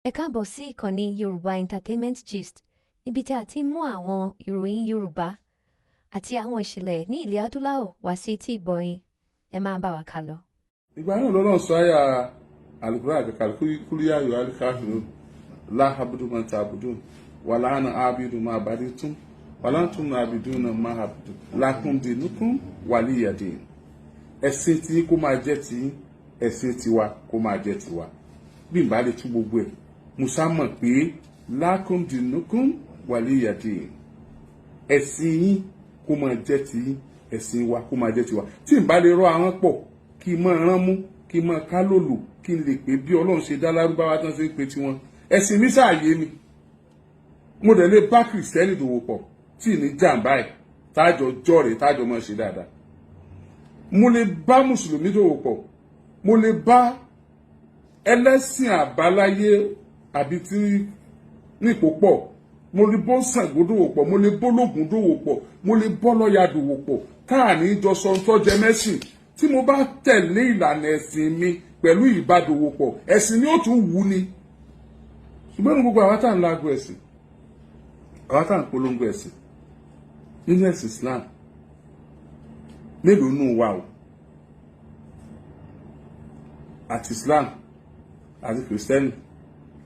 Ẹ káàbọ̀ sí ìkànnì Yorùbá Entertainment Gist, níbi tí a ti ń mú àwọn ìròyìn Yorùbá àti àwọn ìṣẹ̀lẹ̀ ní ilẹ̀ adúláwọ̀ wá sí etí ìgbọ̀yìn. Ẹ máa bá wa kà lọ. Ìgbà náà lọ́nà sọ àyà àlùkùrá àgbẹ̀kàlù kúlíyà yóò alikafirun láhàbùdù máa ta àbùdù wà láàánà ábìdù máa bàdí tún wà láǹtún máa bìdù náà máa àbùdù lákùndínlùkùn wàlíyàdé. Ẹ̀sìn tí kó máa jẹ́ ti ẹ̀sìn tiwa kó máa jẹ́ tiwa. Bí n bá lè tú gbogbo ẹ̀, Musa mọ̀ pé lákùndínlùkùn wàlíyàdé. Ẹ̀sìn yín kó máa jẹ́ ti ẹ̀sìn wa kó máa jẹ́ tiwa. Tí n bá lè rọ àwọn pọ̀ kí n máa rán mú kí n máa ká lòlò kí n lè pè bí Ọlọ́run ṣe dá Lárúbáwá tán ṣe ń pe tiwọn. Ẹ̀sìn mi ṣàyè mi. Mo dẹ̀ lè bá Kìrìsìtẹ́nì dòwò pọ̀ tí ní jàǹbá ẹ̀ tájọ jọ́rẹ̀ẹ́ tájọ máa ṣe dáadáa. Mo lè bá Mùsùlùmí dòwò pọ̀. Mo lè bá ẹlẹ́sìn àbáláyé àbí tí nípò pọ̀. Mo lè bọ́ Ṣàngó dòwò pọ̀. Mo lè bọ́ Ológun dòwò pọ̀. Mo lè bọ́ lọ́ya dòwò pọ̀. Táà ní jọ sọ tó jẹ mẹ́sìn. Tí mo bá tẹ̀lé ìlànà ẹ̀sìn mi pẹ̀lú ìbádòwòpọ̀, ẹ̀sìn ni ó tún wù ni. Ṣùgbọ́n ní gbogbo àwa tá à ń lágbo ẹ̀sìn, àwa tá à ń polongo ẹ̀sìn nínú ẹ̀sìn Islam, mélòó nù wa o àti Islam àti Kìrìsìtẹ́nì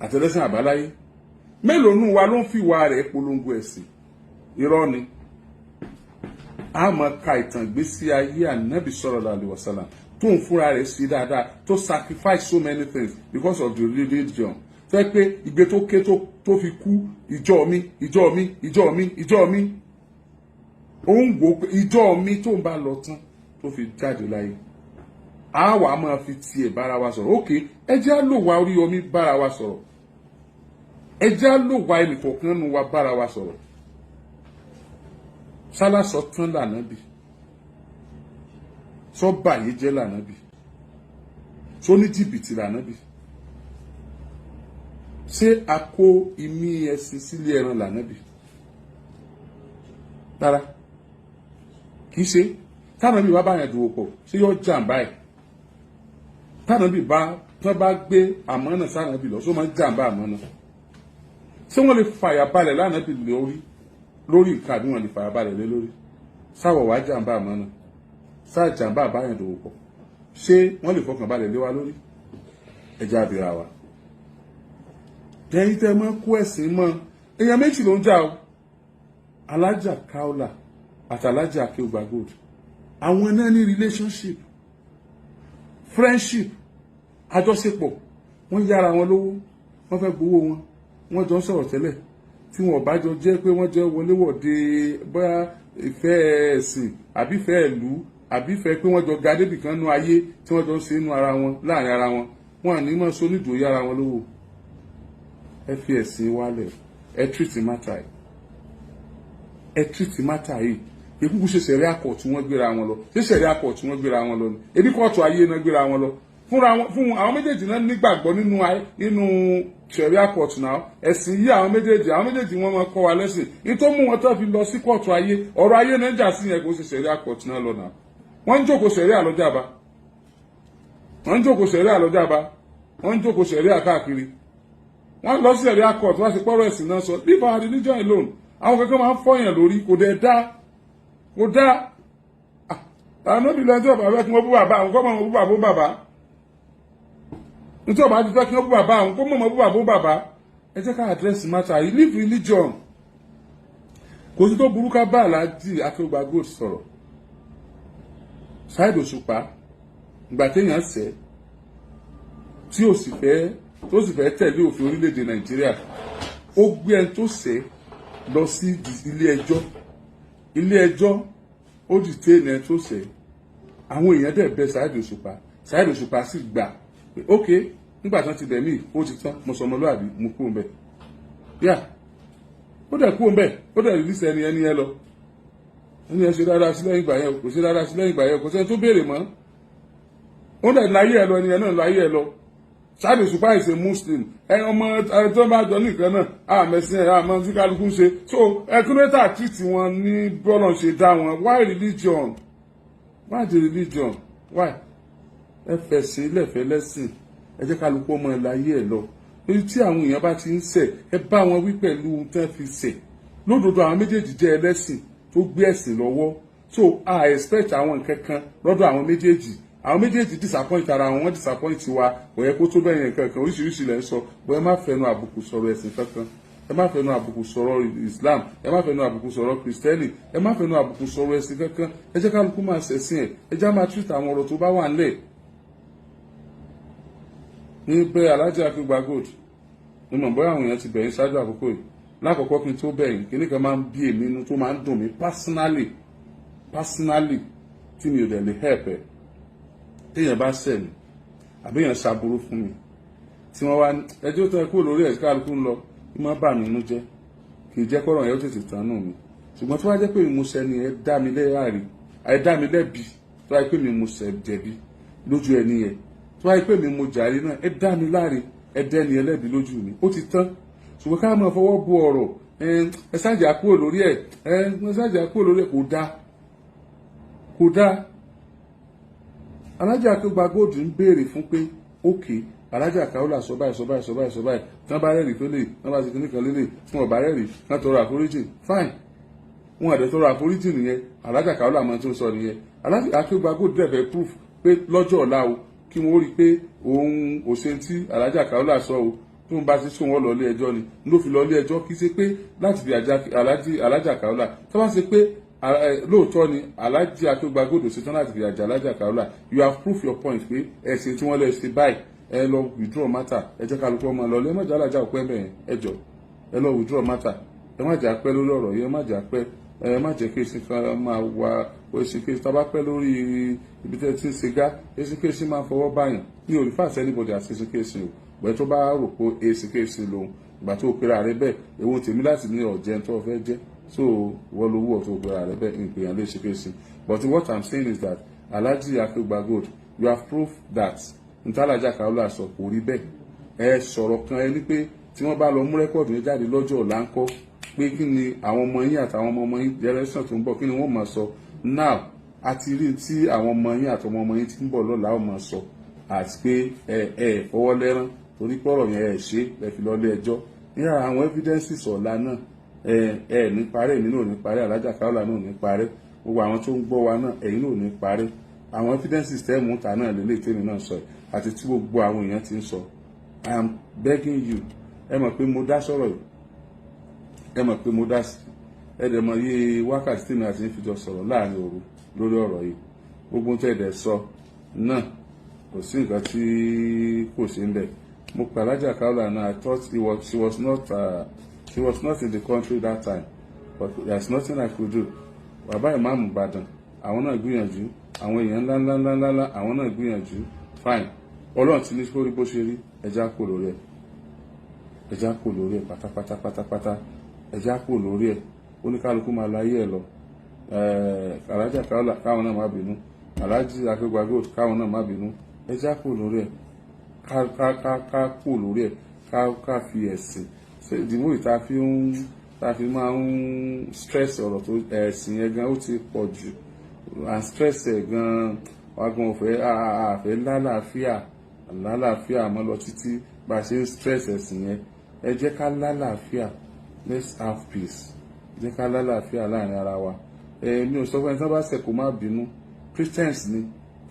àti ẹlẹ́sìn àbáláyé, mélòó nù wa ló ń fi ìwà rẹ̀ polongo ẹ̀sìn? Irọ́ ni. A máa ka ìtàn ìgbésí ayé Ànábì sallallahu alaihi wasallam tó ń fúnra rẹ̀ sí dáadáa tó sacrifice so many things because of the religion. Fẹ́ pé ìgbé tó ké tó fi kú ìjọ mi ìjọ mi ìjọ mi ìjọ mi. Ó ń gbọ́ pé ìjọ mi tó ń bá lọ tán tó fi jáde láyé. A wà máa fi tiẹ̀ bára wa sọ̀rọ̀. Ok, ẹ jẹ́ á lò wá Oriyomi bára wa sọ̀rọ̀. Ẹ jẹ́ á lò wá ẹnìkọ̀ọ̀kan nínú wa bára wa sọ̀rọ̀. Sálá sọ tán lànàbì, sọ báyé jẹ́ lànàbì, sọ ní jìbìtì lànàbì, ṣé a kó imí ẹṣin sílé ẹran lànàbì? Rárá, kìí ṣe. Tánàbì bá báyàn dòwò pọ̀ ṣé yóò jàǹbá ẹ̀? Tánàbì tán bá gbé àmánà sánàbì lọ só máa ń jàǹbá àmánà. Ṣé wọ́n lè fàyàbalẹ̀ lánàbì lórí nǹkan àbí wọn lè fàyàbalẹ̀ lé lórí? Sáwọ̀ wá jàǹbá àmánà, sáà jàǹbá àbáyàn dòwò pọ̀, ṣé wọ́n lè fọkàn balẹ̀ lé wa lórí? Ẹja àbíra wa. Jẹ́yìn tẹ́ mọ́ kó ẹ̀sìn mọ́ èèyàn méjì ló ń jà o. Alhaja Kaola àti Alhaji Akeugbagold. Àwọn náà ní relationship, friendship, àjọṣepọ̀. Wọ́n yára wọn lówó, wọ́n fẹ́ gbowó wọn, wọ́n jọ ń sọ̀rọ̀ tẹ́lẹ̀. Tí wọn bá jọ jẹ́ pé wọ́n jẹ́ wọléwọ̀de bóyá ìfẹ́ ẹ̀sìn àbí ìfẹ́ ìlú àbí ìfẹ́ pé wọ́n jọ ga débì kan nú ayé tí wọ́n jọ ń ṣe inú ara wọn láàrin ara wọn, wọn à ní mọ́ sónídùú yára wọn lówó. Ẹ fi ẹ̀sìn wálẹ̀, ẹ treat matter yìí. Ẹ treat matter yìí. Ìkúkú ṣe sẹ̀rí àkọ́ọ̀tù wọn gbéra wọn lọ. Ṣé sẹ̀rí àkọ́ọ̀tù wọn gbéra wọn lọ ni? Ebi kóòtù ayé náà gbéra wọn lọ. Fún àwọn méjèèjì náà nígbàgbọ́ nínú sẹ̀rí àkọ́ọ̀tù náà. Ẹ̀sìn yìí àwọn méjèèjì wọn máa kọ́ wa lẹ́sìn. Ìtọ́ mú wọn tó fi lọ sí kóòtù ayé. Ọ̀rọ̀ ayé náà jà sí yẹn kó ṣe sẹ̀rí àkọ́ọ̀tù náà lọ náà. Wọ́n ń jókòó sẹ̀rí àlọ́jàba. Wọ́n ń jókòó sẹ̀rí àlọ́jàba. Wọ́n ń jókòó sẹ̀rí àkáàkiri. Wọ́n lọ sí sẹ̀rí àkọ́ọ̀tù wá sí pọ́rọ̀ ẹ̀sìn náà sọ. Leave our religion alone. Àwọn kankan máa ń fọyàn lórí kò dẹ̀ dá. Kò dá. Àwọn òbí lẹ́jọ́ bàbá kí wọ́n bú bàbá àwọn kọ́ mọ̀ bú bàbá bàbá. Nítorí ọba àtijọ́ kí wọ́n bú bàbá àwọn kó mọ̀ bú bàbá bàbá. Ẹ jẹ́ ká address matter yìí. Leave religion. Kò sí tó burú ká bá Alhaji Akeugbagold sọ̀rọ̀. Saheed Òṣùpá ìgbà téèyàn ṣẹ̀ tí ó sì fẹ́ tẹ̀lé òfin orílẹ̀-èdè Nàìjíríà, ó gbé ẹni tó ṣẹ̀ lọ sí ilé ẹjọ́. Ilé ẹjọ́ ó detain ẹni tó ṣẹ̀. Àwọn èèyàn dẹ̀ bẹ̀ Saheed Òṣùpá. Saheed Òṣùpá sì gbà pé ok nígbà tán ti bẹ̀ mí ó ti tán mo sọmọlúàbí mo kú ńbẹ̀. Yà ó dẹ̀ kú ńbẹ̀ ó dẹ̀ release ẹni ẹ lọ. Ẹni ẹ ṣe dáadáa sí lẹ́yìn ìgbà yẹn kò ṣe dáadáa sí lẹ́yìn ìgbà yẹn kò sẹ́ni tó béèrè mọ́. Ó dẹ̀ láyé ẹ lọ ẹni ẹ náà láyé ẹ lọ. Saheed Òṣùpá is a Muslim. Ọmọ tó bá jọ nìkan náà àmẹ́sìn àmọ́ tí kálukú ń ṣe. So ẹkúnlẹ́tà treat wọn ní bọ́lọ̀ ṣe dá wọn. Why religion? Why the religion? Why? Ẹ fẹ̀sìn lẹ́fẹ̀ẹ́ lẹ́sìn. Ẹ jẹ́ kálukú ọmọ ẹ̀ láyé ẹ lọ. lórí tí àwọn èèyàn bá ti ń ṣẹ̀ ẹ bá wọn wí pẹ̀lú ohun tí wọ́n fi ṣẹ̀ lódodo àwọn méjèèjì jẹ́ ẹlẹ́sìn tó gbé ẹ̀sìn lọ́wọ́ so I expect àwọn nǹkan kan lọ́dọ̀ àwọn méjèèjì disappoint ara wọn disappoint wa kò yẹ kó tó bẹ́ẹ̀ yẹn kankan oríṣiríṣi lẹ́ ń sọ bọ́ ẹ má fẹnu àbùkù sọ̀rọ̀ ẹ̀sìn kankan ẹ má fẹnu àbùkù sọ̀rọ̀ Islam ẹ má fẹnu àbùkù sọ̀rọ̀ Kristẹni ẹ má fẹnu àbùkù sọ̀rọ̀ ẹ̀sìn kankan ẹ jẹ́ kálukú máa ṣẹ̀sìn ẹ̀ ẹ já máa treat àwọn ọ̀rọ̀ tó bá wà ńlẹ̀. ní pé Alhaji Akeugbagold ní mọ̀ bóyá àwọn èèyàn ti bẹ̀yìn ṣáájú àkókò yìí lákọ̀ọ́kọ́ kí n tó bẹ̀yìn kíní kan máa ń bí èmi inú tó máa ń dùn mí personally tí mi ò dẹ̀ lè help ẹ̀ téèyàn bá ṣẹ̀ mí àbí èèyàn ṣàbúrú fún mi tí wọ́n wá ẹjọ́ tó ẹ kúrò lórí ẹ̀ kálukú ń lọ bí wọ́n bà mí inú jẹ́ kì í jẹ́ kọ́rọ̀ yẹn ó tètè tán nù mí ṣùgbọ́n tó wá jẹ́ pé mi mo ṣẹ̀ ni ẹ dá mi lẹ́bi tó wáyé pé mi mo ṣẹ̀ jẹ̀bi lójú ẹni yẹn tó wáyé pé mi mo jàre náà ẹ dá mi láre ẹ dẹ́ni ẹlẹ́bi lójú mi ó ti tán ṣùgbọ́n ká máa fọwọ́ bu ọ̀rọ̀ ẹ ṣáàjà kúrò lórí ẹ̀ kò dáa Alhaji Akeugbagold ń béèrè fún pé ókè Alhaja Kaola sọ báyìí tí wọ́n bá rẹ́rìí tó lè tí wọ́n bá ti kíní kan lélẹ̀ tí wọ́n bá rẹ́rìí kán tọrọ àforíjì fine wọn àdẹ tọrọ àforíjì nìyẹn Alhaja Kaola máa tó sọ nìyẹn Alhaji Akeugbagold dẹ̀fẹ̀ proof pé lọ́jọ́ ọ̀la o kí wọ́n rí i pé òun òṣèǹ tí Alhaja Kaola sọ o tó ń bá ti sún wọn lọ ilé ẹjọ́ ni ló fi lọ ilé ẹjọ́ kì í ṣe pé láti fi Alhaja Kaola tó bá ṣe pé lóòótọ́ ni Alhaji Akeugbagold ṣetán láti fi àjà Alhaja Kaola you have proof your point pé ẹ̀sìn tí wọ́n lè ṣe báyìí ẹ lọ withdraw matter ẹ jẹ́ kálukú ọmọ lọ ẹ má jẹ́ alájà òpẹ́ bẹ́ẹ̀ ẹ jọ ẹ lọ withdraw matter ẹ má jẹ́ apẹ́ lórí ọ̀rọ̀ yìí ẹ má jẹ́ apẹ́ ẹ má jẹ́ kéésì kan máa wá oṣù kéésì tá a bá pẹ́ lórí ibi tẹ́ ti ń ṣe gá èsì kéésì máa fọwọ́ báyìí ní olùfàṣẹ anybody àti èsì kéésì o gbẹ tó bá rò pé èsì kéésì lòun ìgbà tó pera rẹ bẹ́ẹ̀ èwo tèmi láti ní ọ̀jẹ̀ tó fẹ́ jẹ́ so wọ́n lówó ọ̀tọ̀ pera rẹ bẹ́ẹ̀ ìpèyàn lè ṣe kéésì but what I'm saying is that Alhaji Akeugbagold you have proved that Alhaja Kaola sọ kò rí bẹ́ẹ̀ ẹ sọ̀rọ̀ kan ẹni pé tí wọ́n bá lọ mú rẹ́kọ̀dù yẹn jáde lọ́jọ́ ọ̀la ńkọ́ pé kí ni àwọn ọmọ yín àtàwọn ọmọ yín generation tó ń bọ̀ kí ni wọ́n máa sọ now àti rí tí àwọn ọmọ yín àtàwọn ọmọ yín tí ń bọ̀ lọ́la ó máa sọ àti pé ẹ fọwọ́ lẹ́rán torí pọ̀rọ̀ yẹn ẹ ṣe ẹ fi lọ́lé ẹjọ́ nígbà àwọn evidences ọ̀la náà ẹ ní parẹ́ èmi náà ní parẹ́ Alhaja Kaola náà ní parẹ́ gbogbo àwọn tó ń gbọ́ wa náà ẹ̀yin náà ní parẹ́ àwọn evidences tẹ́ mú ta náà lélẹ̀ tèmi náà sọ àti tí gbogbo àwọn èèyàn ti ń sọ I am begging you ẹ mọ̀ pé mo dá sọ̀rọ̀ yìí ẹ mọ̀ pé mo dá sí ẹ dẹ̀ mọ̀ iye wákàtí tèmi àti ń fìjọ sọ̀rọ̀ láàrin òru lórí ọ̀rọ̀ yìí gbogbo tẹ́ ẹ̀dẹ̀ sọ náà kò sí nǹkan tí kò sí ń bẹ̀ mo pè Alhaja Kaola náà I thought she was not in the country that time but there's nothing I could do bàbá ìmáàmù Ìbàdàn àwọn náà gbìyànjú àwọn èèyàn ńláńláńláńlá àwọn náà gbìyànjú fine Ọlọ́run ti ní sórí bó ṣe rí ẹja kò lórí ẹ̀ pátápátá ẹja kò lórí ẹ̀ oníkálukú máa láyé ẹ̀ lọ Alhaja Kaola káwọn náà má bínú Alhaji Akeugbagold káwọn náà má bínú ẹja kò lórí ẹ̀ ká kò lórí ẹ̀ ká fi ẹ̀sìn ìdìbò ìta fi máa ń stress ọ̀rọ̀ tó ẹ̀sìn yẹn gan ó ti pọ̀ jù and stress ẹ̀ gan wagun ọ̀fẹ́ àfẹ́ lálàáfíà mọ́ lọ títí bá a ṣe ń stress ẹ̀sìn yẹn ẹ jẹ́ ká lálàáfíà let's have peace jẹ́ ká lálàáfíà láàrin ara wa mi ò sọ fún ẹni tí wọ́n bá ṣẹ̀ kó má bínú Christians ni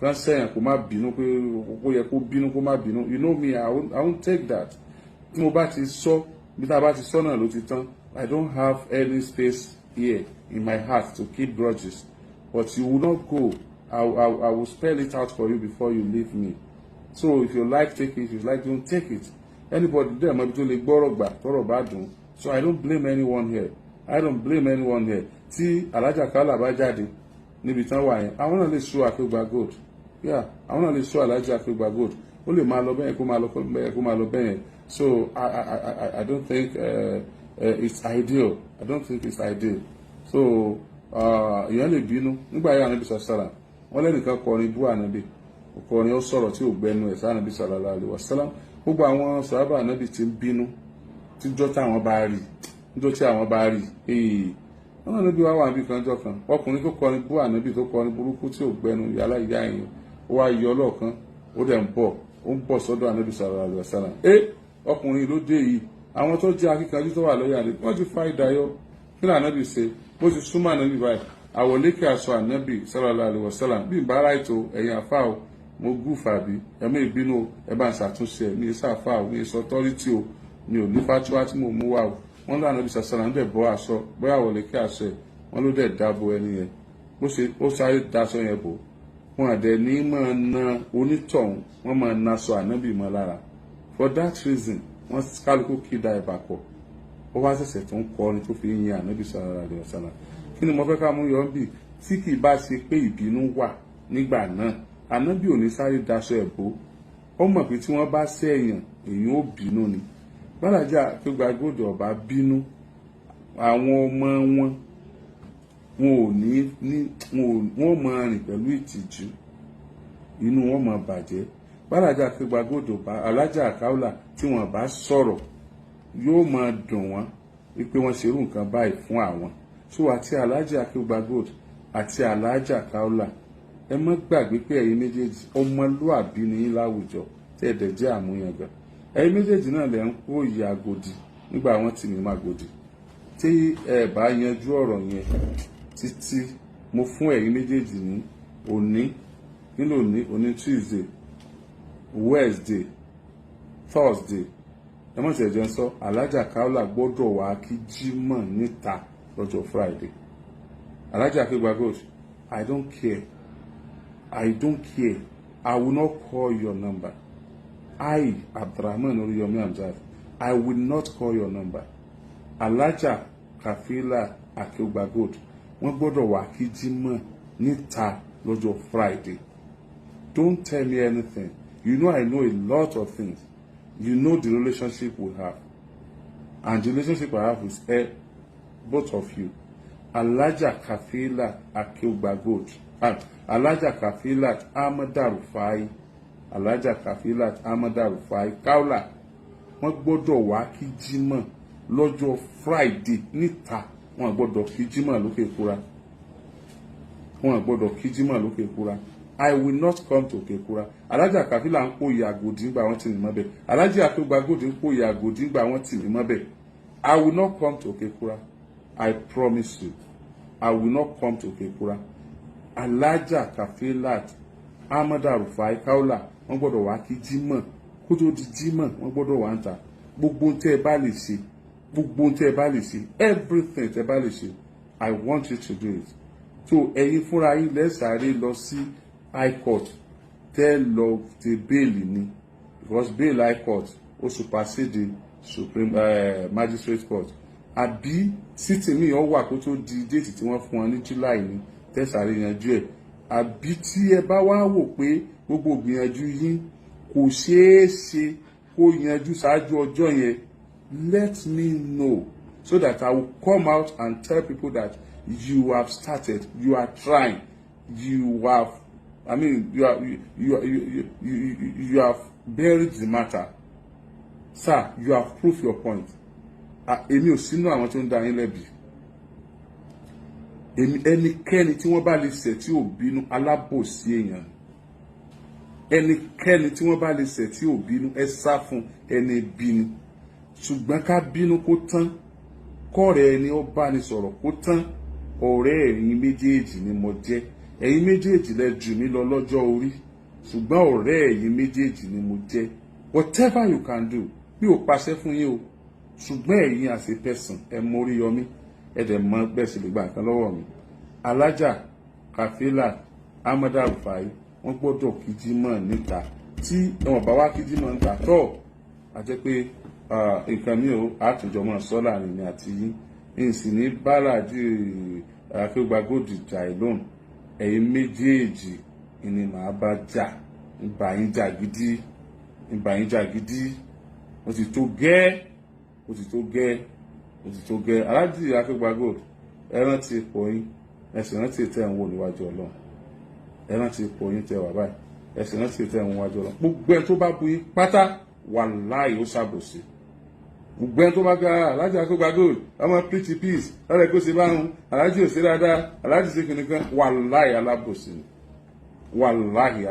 wọ́n ṣẹ̀yàn kó má bínú pé ó yẹ kó bínú kó má bínú you know me I won't take that tí mo bá ti sọ bí tá a bá ti sọ náà ló ti tán I don't have any space here in my heart to keep grudges but you will not go I will spell it out for you before you leave me so if you like take it if you like don't take it anybody there mọ ibi tó lè gbọ́rọ̀ gbà tọ́rọ̀ bá dùn so I don't blame anyone here tí Alhaja Kaola bá jáde níbi tán wà yẹn àwọn náà lè sọ Akeugbagold àwọn náà lè sọ Alhaji Akeugbagold ó lè máa lọ bẹ́ẹ̀ kó máa lọ bẹ́ẹ̀ so I don't think it's ideal so èèyàn lè bínú nígbà yẹn Ànábì sàlám wọ́n lẹ́nìkan kọrin bú Ànábì kọrin ó sọ̀rọ̀ tí ò gbẹnu ẹ̀ sí Ànábì sallallahu alaihi wasallam gbogbo àwọn sàhábà Ànábì ti ń bínú tíjọ́ tí àwọn bá rí wọ́n náà níbi wá wà níbi kan jọ kan ọkùnrin tó kọrin bú Ànábì tó kọrin burúkú tí ò gbẹnu yàrá ìyá yẹn ó wá yọ lọ́ọ̀kan ó dẹ̀ ń bọ̀ sọ́dọ̀ Ànábì sallallahu alaihi wasallam ọkùnrin ló dé yìí àwọn tó jẹ́ akíkanjú tó wà lọ́yà rẹ̀ wọ́n ti fa ìdáyọ́ kí ni ànábì ṣe bó ti súnmọ́ ànábì báyìí àwọ̀lékè aṣọ ànábì sallallahu alaihi wasallam bí ìbára ètò ẹ̀yìn àfáà o mo gúfà bí ẹ̀mí ìbínú ẹ bá ń ṣàtúnṣe mi ìsàfáà o mi ìsọ tọ́rítì o mi ò ní fatuwa tí mo mú wá o wọ́n lọ ànábì sallallahu alaihi wasallam bọ́ aṣọ bóyá àwọ̀lékè aṣọ ẹ̀ wọ́n ló dẹ̀ dáàbò ẹni yẹn bó ṣe ó sáré daṣọ yẹn bò wọn àdẹ ní máa na onítọ̀hún wọ́n máa na aṣọ ànábì mọ́ lára for that reason wọ́n kálukú kí da ẹ̀bà pọ̀ ó wá ṣẹ̀ṣẹ̀ tó ń kọrin tó fi ń yin ànábì sallallahu alaihi wasallam kí ni mo fẹ́ ká mú yọ bí tí kì í bá ṣe pé ìbínú wà nígbà náà ànábì ò ní sáré daṣọ ẹ̀ bò ó mọ̀ pé tí wọ́n bá ṣẹ̀yàn èyí ó bínú ni Alhaja Akeugbagold ọba bínú àwọn ọmọ wọn ò ní wọ́n máa rìn pẹ̀lú ìtìjú inú wọn máa bàjẹ́ Alhaja Akeugbagold ọba Alhaja Kaola tí wọ́n bá sọ̀rọ̀ yóò máa dùn wọ́n wípé wọ́n ṣerú nǹkan báyìí fún àwọn so àti Alhaja Akeugbagold àti Alhaja Kaola ẹ má gbàgbé pé ẹ̀yin méjèèjì ọmọlúàbí ni yín láwùjọ tẹ́ ẹ̀dẹ̀ jẹ́ àmúyangàn ẹ̀yin méjèèjì náà lẹ́ ń kó ìyá Agodi nígbà wọ́n tì mí Magodi tí ẹ bá yanjú ọ̀rọ̀ yẹn títí mo fún ẹ̀yin méjèèjì ní òní nílò ní òní Tuesday Wednesday Thursday ẹ mọ̀ tẹ̀jẹ̀ ń sọ Alhaja Kaola gbọ́dọ̀ wá kí Jímọ̀ níta lọ́jọ́ Friday Alhaja Akeugbagold I don't care I will not call your number I Abdulrahman Oriyomi Hamzat I will not call your number Alhaja Akeugbagold wọ́n gbọ́dọ̀ wá kí Jímọ̀ níta lọ́jọ́ Friday don't tell me anything you know I know a lot of things you know the relationship we have and the relationship I have with both of you Alhaja Akeugbagold Alhaja ahmedisa Kaola wọ́n gbọ́dọ̀ wá kí Jímọ̀ lọ́jọ́ Friday níta wọ́n gbọ́dọ̀ kí Jímọ̀ lókè kúra I will not come to Kekura. Alhaja Kaola ń kó ìyá Agodi ńgbà wọ́n tì mí mọ́bẹ̀. Alhaji Akeugbagold ń kó ìyá Agodi ńgbà wọ́n tì mí mọ́bẹ̀. I will not come to Kekura. I promise you. I will not come to Kekura. Alhaja ahmedisa Kaola wọ́n gbọ́dọ̀ wá kí Jímọ̀ kó tó di Jímọ̀ wọ́n gbọ́dọ̀ wá ń ta gbogbo tẹ́ ẹ bá lè ṣe everything tẹ́ ẹ bá lè ṣe I want you to do it. So ẹ̀yin fúnra yín lẹ́sàárẹ̀ lọ sí High Court tẹ́ lọ ti bẹ́ẹ̀lì ni because bail High Court ó supersede Supreme Magistrate Court àbí sítì mi ọ̀ wà kó tó di déètì tí wọ́n fún wọn ní July ni tẹ́sàárẹ̀ yanjú ẹ̀ àbí tí ẹ bá wá wò pé gbogbo gbìyànjú yín kò ṣeé ṣe kó yanjú ṣáájú ọjọ́ yẹn let me know so that I will come out and tell people that you have started, you are trying, you have buried the matter. Sir, you have proved your point. Èmi ò sínú àwọn tó ń dá yín lẹ́bi. Ẹnikẹ́ni tí wọ́n bá lè ṣẹ̀ tí ò bínú alábòsí èèyàn. Ẹnikẹ́ni tí wọ́n bá lè ṣẹ̀ tí ò bínú ẹ sá fún ẹni bínú. Ṣùgbọ́n ká bínú kó tán, kọ́rẹ́ ẹni ó bá ní sọ̀rọ̀ kó tán. Ọ̀rẹ́ ẹ̀yin méjèèjì ni mo jẹ́ ẹ̀yin méjèèjì lẹ jù mí lọ lọ́jọ́ orí ṣùgbọ́n ọ̀rẹ́ ẹ̀yin méjèèjì ni mo jẹ́ whatever you can do bí o pàṣẹ fún yín o ṣùgbọ́n ẹ̀yin as a person ẹ mọ Oriyomi ẹ dẹ̀ mọ bẹ́ẹ̀ sì lè gba nǹkan lọ́wọ́ mi Alhaja ahmedisa wọ́n gbọ́dọ̀ kí Jímọ̀ níta tí ẹ̀wọ̀n bá wá kí Jímọ̀ níta tọ́ a jẹ́ pé nǹkan mi ò àtúnjọ mọ́ sọ́là ni àti yín ìsìn ní Alhaji Akeugbagold jà ìlóhùn ẹ̀yin méjèèjì ni màá bá jà ìbà yín jà gidi ó ti tó gẹ́ Alhaji Akeugbagold ẹ rántí ipò yín ẹ sì rántí tẹ́ ń wò níwájú Ọlọ́run ẹ rántí ipò yín tẹ́ wà báyìí ẹ sì rántí tẹ́ ń wò níwájú Ọlọ́run gbogbo ẹ tó bá bu yín pátá wàláhì ó ṣàbòsí gbogbo ẹni tó bá gba Alhaji Akeugbagold ọmọ pretty peace lọ́rẹ̀ kó ṣe báhùn Alhaji ò ṣe dáadáa Alhaji ṣe kìnnìkan wàláhì alábòsí ni wàláhì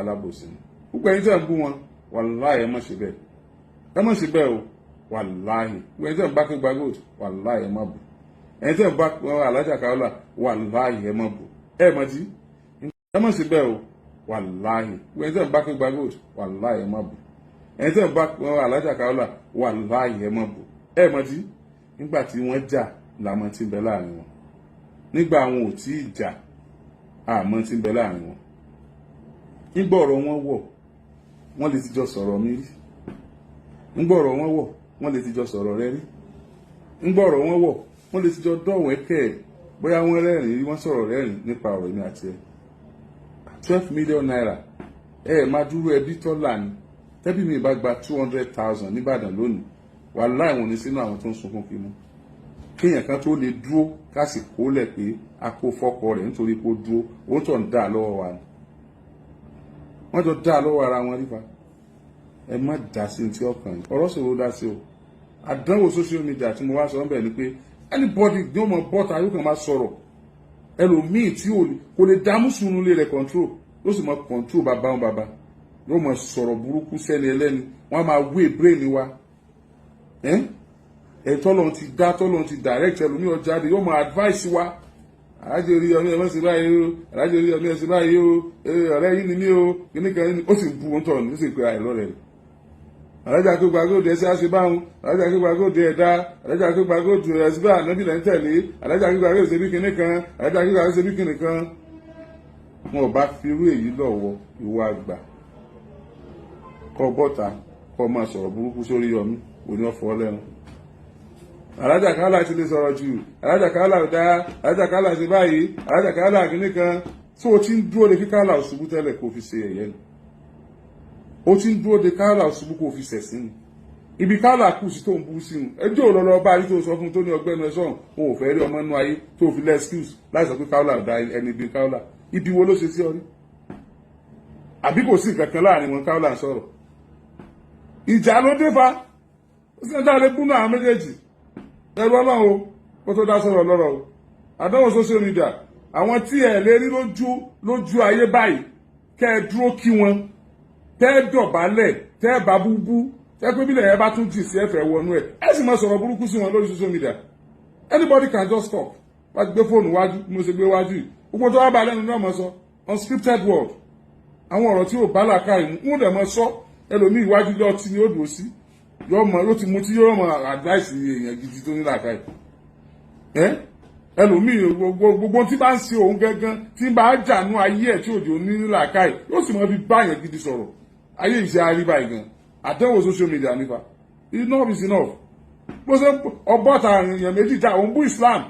alábòsí ni. gbogbo ẹ̀yin tẹ́ ń bú wọn wàláhì ẹ má ṣe bẹ́ẹ̀ o wàláhì gbogbo ẹ̀yin tẹ́ ń bá Akeugbagold wàláhì ẹ má bú ẹ̀yin tẹ́ ń bá Alhaja Kaola wàláhì ẹ má bú ẹ má jí ẹ má ṣe bẹ́ẹ̀ o wàláhì gbogbo ẹ̀yin tẹ́ ń bá Akeugbagold wàláhì ẹ má bú ẹ̀yin tẹ́ ń bá Alhaja Kaola wàláhì ẹ má bú ẹ má jí nígbà tí wọ́n jà làmọ́ tí ń bẹ láàrin wọn nígbà wọn ò tí ì jà àmọ́ tí ń bẹ láàrin wọn nígbà ọ̀rọ̀ wọn wọ̀ wọ́n lè ti jọ sọ̀rọ̀ mi rí nígbà ọ̀rọ̀ wọn wọ̀ wọ́n lè ti jọ sọ̀rọ̀ rẹ rí nígbà ọ̀rọ̀ wọn wọ̀ wọ́n lè ti jọ dọ̀wẹ́kẹ̀ bóyá wọ́n rẹ́rìn rí wọ́n sọ̀rọ̀ rẹ́rìn nípa ọ̀rọ̀ mi àti ẹ̀ 12 million naira máa dúró ẹbí tọ́lá ni tẹ́bí mi bá gba 200,000 níbàdàn lónìí wàláhì wọn ní sínú àwọn tó ń sunkún kí mú kéèyàn kan tó lè dúró káàsì kólẹ̀ pé a kó fọ́kọ rẹ̀ nítorí pé ó dúró ó tọ̀ ń dà lọ́wọ́ wa ni wọ́n jọ dá lọ́wọ́ ara wọn rípa ẹ má dá sí ti ọkàn yìí ọ̀rọ̀ sọ̀rọ̀ dá sí o àdánwò social media tí mo wá sọ ń bẹ̀ ni pé anybody ní ọmọ bọ́ta yóò kàn máa sọ̀rọ̀ ẹlòmíì tí kò lè dá mùsùlùmí lè rẹ̀ control yóò sì mọ control bàbá wọn bàbá yóò mọ sọ̀rọ̀ burúkú sẹ́ni ẹlẹ́ni wọ́n á máa wé brain wa tọ́lọ́run ti dá tọ́lọ́run ti direct ẹlòmíì ọjà yóò mọ advice wa Alhaji Oriyomi ẹ má ṣe báyìí o Alhaji Oriyomi ẹ ṣe báyìí o ọ̀rẹ́ yìí ni mí o kìnnìkan ní ó sì bu ohun tọ̀ ní ó sì pe àìlọ́ rẹ̀ Alhaji Akeugbagold ẹ ṣe á ṣe báwọn Alhaji Akeugbagold ẹ̀dá Alhaji Akeugbagold ẹ ṣe bá ànábì lẹ́ ń tẹ̀lé Alhaji Akeugbagold ṣe bí kìnnìkan Alhaji Akeugbagold ṣe bí kìnnìkan wọn ò bá fi irú èyí lọ́wọ́ ìwọ àgbà kọ́ bọ́ta kọ́ máa sọ̀rọ̀ burúkú sórí Yomi òní ọ̀fọ̀ lẹ́nu Alhaja Kaola ti lè sọ̀rọ̀ jù Alhaja Kaola ò dá Alhaja Kaola ṣe báyìí Alhaja Kaola kìíní kan tí o ti ń dúró de kí Kaola òṣùbù tẹ́lẹ̀ kó fi ṣe ẹ̀yẹ́ ni o ti ń dúró de Kaola òṣùbù kó fi ṣẹ̀sìn ni ibi Kaola kù sí tó ń bú sí un ẹjọ́ òlọ́lọ́ bá rí tó sọ fún tó ní ọgbẹ́nu ẹ̀sọ́ òun ò fẹ́ rí ọmọ inú ayé tó fi lẹ́ excuse láì sọ pé Kaola ò dá ẹni bí Kaola ibi wo ló ṣe sí ọ rí àbí kò sí nǹkan kan láàrin wọn Kaola ń sọ̀rọ̀ ìjà ló dé fa ó sì ń dá lé kúnnà àwọn méjèèjì ẹrú ọlọ́run kó tó dá sọ̀rọ̀ lọ́rọ̀ o àdánwò social media àwọn tí ẹ lè rí lójú ayé báyìí kẹ́ ẹ dúró kí wọn tẹ́ ẹ dọ̀bálẹ̀ tẹ́ ẹ bá búbú tẹ́ ẹ pé bílẹ̀ ẹ bá tún jì sí ẹ̀fẹ̀ wọnú ẹ̀ ẹ sì máa sọ̀rọ̀ burúkú sí wọn lórí social media anybody can just talk wá gbé fóònù wájú mo ṣe gbé wájú yìí gbogbo tó wá bá lẹ́nu náà mọ̀ sọ unscripted word àwọn ọ̀rọ̀ tí ò bá làákà ìmú ń dẹ̀ mọ̀ sọ ẹlòmíì iwájú lọ́ọ́ tí ni ó dùn sí yóò ti mú tí yóò mọ advice èèyàn gidi tó ní làákàyè ẹlòmíì gbogbo tí bá ń ṣe òun gángan tí bá jànú ayé ẹ̀ tí òjò ní làákàyè yóò sì mọ bí báyàn gidi sọ̀rọ̀ ayé ìṣe àríbá ìgàn àdánwò social media nípa enough is enough bó ṣe ọgọ́ta èèyàn méjì já òun bú Islam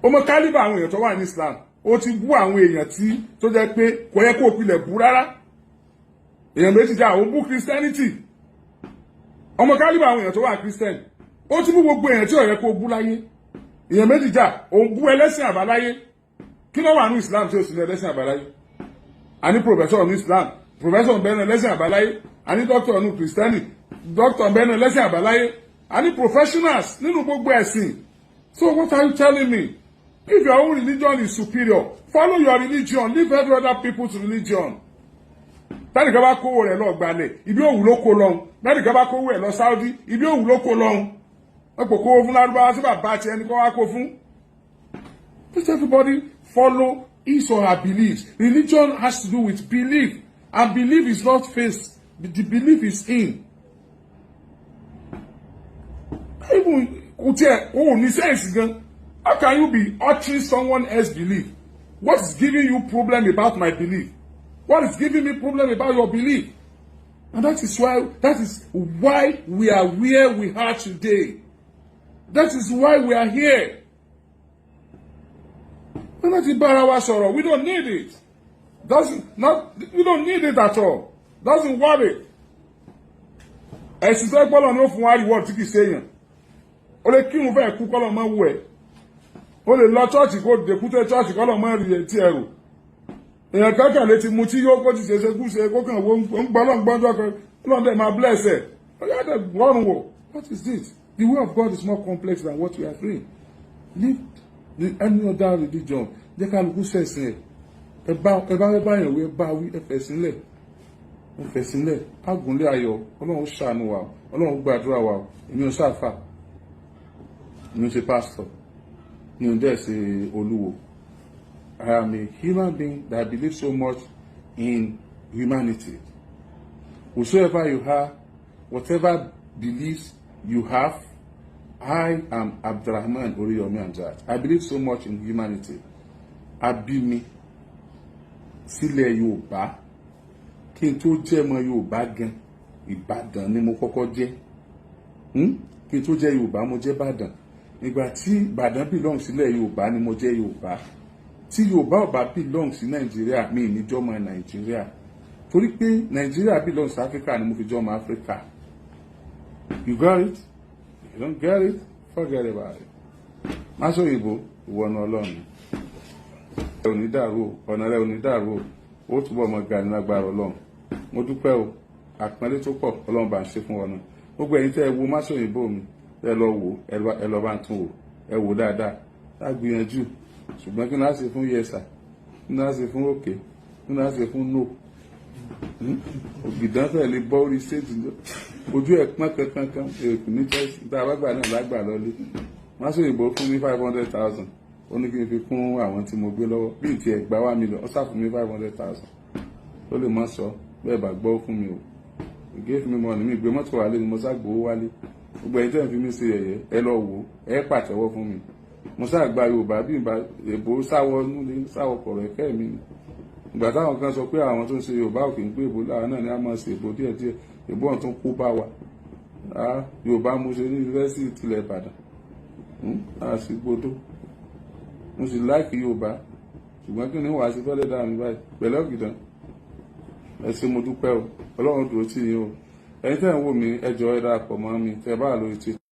ọmọ kálíbà àwọn èèyàn tó wà ní Islam ó ti bú àwọn èèyàn tí tó jẹ́ pé kò yẹ kó pilẹ̀ bú rárá èèyàn méjì já òun bú Christianity ọmọ kálíbà àwọn èèyàn tó wà Christian ó ti bú gbogbo èèyàn tí ó yẹ kó bú láyé èèyàn méjì já òun bú ẹlẹ́sìn àbáláyé kí ló wà ní Islam tí ó sì ní ẹlẹ́sìn àbáláyé a ní professor ní Islam professor bẹ́ẹ̀ ní ẹlẹ́sìn àbáláyé a ní doctor ní Christianity doctor bẹ́ẹ̀ ní ẹlẹ́sìn àbáláyé a ní professionals nínú gbogbo ẹ̀sìn. So what are you telling me? If your own religion is superior, follow your religion, leave every other people's religion. Tani kan bá kówó rẹ̀ lọ gbalẹ̀ ibi òwú ló kó lọ́hùn tani kan bá kówó rẹ̀ lọ Saudi ibi òwú ló kó lọ́hùn wọ́n kò kówó fún lárúbáwá sí bàbá àti ẹni kó wá kó fún. Let everybody follow his or her beliefs. Religion has to do with belief, and belief is not faith. The belief is in. Even ní sense gan. How can you be uttering someone else's belief? What is giving you problem about my belief? What is giving me problem about your belief? And that is why we are where we are today. That is why we are here. We don't need it. We don't need it at all. Doesn't worry. Ẹ̀sìn tó gbọ́dọ̀ ní ó fún wa reward tí kìí ṣe èèyàn. O lè kírun fẹ́ kú kọ́lọ̀ máa wù ẹ́. O lè lọ chọ́ọ̀chì kó dèkúté chọ́ọ̀chì kọ́lọ̀ máa rí etí ẹrù. Èèyàn kankan lè ti mu tí yóò kó ti ṣe ṣekúṣe kó kàn wọ́n ń gbọ́dọ̀ gbọ́dọ̀ kan lọ́n dẹ̀ máa bless ẹ̀. Ó yá dẹ̀ rọrùn wò. What is this? The way of God is more complex than what we are doing. Leave any other religion. Jẹ́ ká lùkú sẹ̀sìn ẹ̀. Ẹ bá yàn wí ẹ bá wí ẹ fẹ̀sìn lẹ̀. mo fẹ́ sílẹ̀ ágúnlé ayọ̀ ọlọ́run ṣàánú wa ọlọ́run gbàdúrà wa èmi ò ṣàfà mi ò ṣe pásítọ̀ mi ò dẹ̀ ṣe olúwo. I am a human being that believes so much in humanity. Whosoever you are, whatever beliefs you have, I am Abdulrahman Oriyomi Hamzat. I believe so much in humanity. A bí mi sílẹ̀ Yorùbá kí n tó jẹ́ ọmọ Yorùbá gan Ìbàdàn ni mo kọ́kọ́ jẹ́. Kí n tó jẹ́ Yorùbá mo jẹ́ Ìbàdàn. Nígbà tí Ìbàdàn belong sílẹ̀ Yorùbá ni mo jẹ́ Yorùbá. Tí Yorùbá ò bá belong sí Nàìjíríà mi ní jọmọ Nàìjíríà. Torí pé Nàìjíríà belong sí Africa ni mo fi jọmọ Africa. You got it? You don't get it? Forget about it. Má sọ òyìnbó ìwọ ọ̀nà Ọlọ́run. Ò ní dàrú o, ọ̀nà rẹ ò ní dàrú o. Ó túbọ̀ mọ ga ní lágbára Ọlọ́run. Mo dúpẹ́ o, àpọ́nlé tó pọ̀ Ọlọ́run bá ń ṣe fún ọ̀nà. Gbogbo ẹ̀yin tẹ́ ẹ wo má sọ òyìnbó mi, ẹ lọ wò, ẹ lọ bá ń tún wò, ẹ wò dáadáa. Tá gbìyànjú. Ṣùgbọ́n kí n láti fún yẹsà, kí n láti fún òkè, kí n láti fún no. Ògìdán fẹ́ lè bọ́ orí stage ojú ẹ̀ pọ́n kankan èkó ní chelsea tá a bá gbà náà lágbà lọ́lé. Má sọ òyìnbó fún mi 500,000 ó ní kí n fi kún àwọn tí mo gbé lọ́wọ́ bí ìtì ẹ̀ gbá 1 million ó sá fún mi 500,000 ó lè má sọ bẹ́ẹ̀ bá gbọ́ fún mi o. He gave me money mi gbé mọ́tò wálé ni mo sá gbowó wálé. Gbogbo ẹ̀yin tẹ́ ń fi mí ṣe yẹ̀yẹ́ ẹ lọ wò ẹ pàtẹ́wọ́ fún mi. Mo sá gba Yorùbá bí ìgbà èbó sáwọ nílé sáwọ kọ̀rọ̀ ẹ̀kẹ́ mi ni. Ìgbà táwọn kan sọ pé àwọn tó ń ṣe Yorùbá ò kì í gbé èbó láwọn náà ni a máa ṣe èbó díẹ̀díẹ̀ èbó ọ̀hún tó ń kó bá wa. Yorùbá mo ṣe ní yunifásitì tilẹ̀ Ìbàdàn àṣìgbodò mo sì láìkì Yorùbá ṣùgbọ́n kí ni wàá sí fẹ́lẹ́ dáa mi báyìí pẹ̀lẹ́ Ògìdán ẹ ṣé mo dúpẹ́ o Ọlọ́run dúró tì yín o ẹ̀yin tẹ́ ń wò mí ẹ jọ̀ọ́ ẹ darapọ̀ mọ́ mi tẹ́ bá lórí Twitter.